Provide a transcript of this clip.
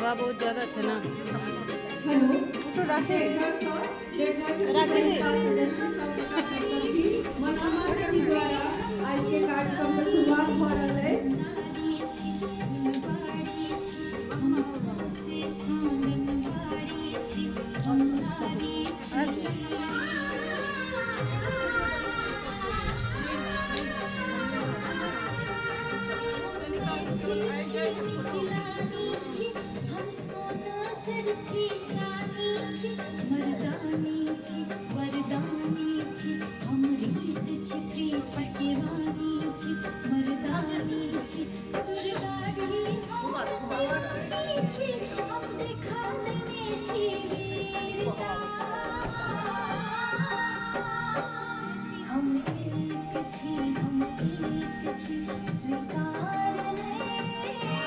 हवा बहुत ज़्यादा है ना। हेलो तो रखे मनोरमा जी द्वारा आज के कार्यक्रम के शुरुआत भ रहल अछि। मर्दानी छी वरदानी छी हम रीत छी प्रीत के वाणी छी मर्दानी छी दुर्गा जी हम सोनी छी हम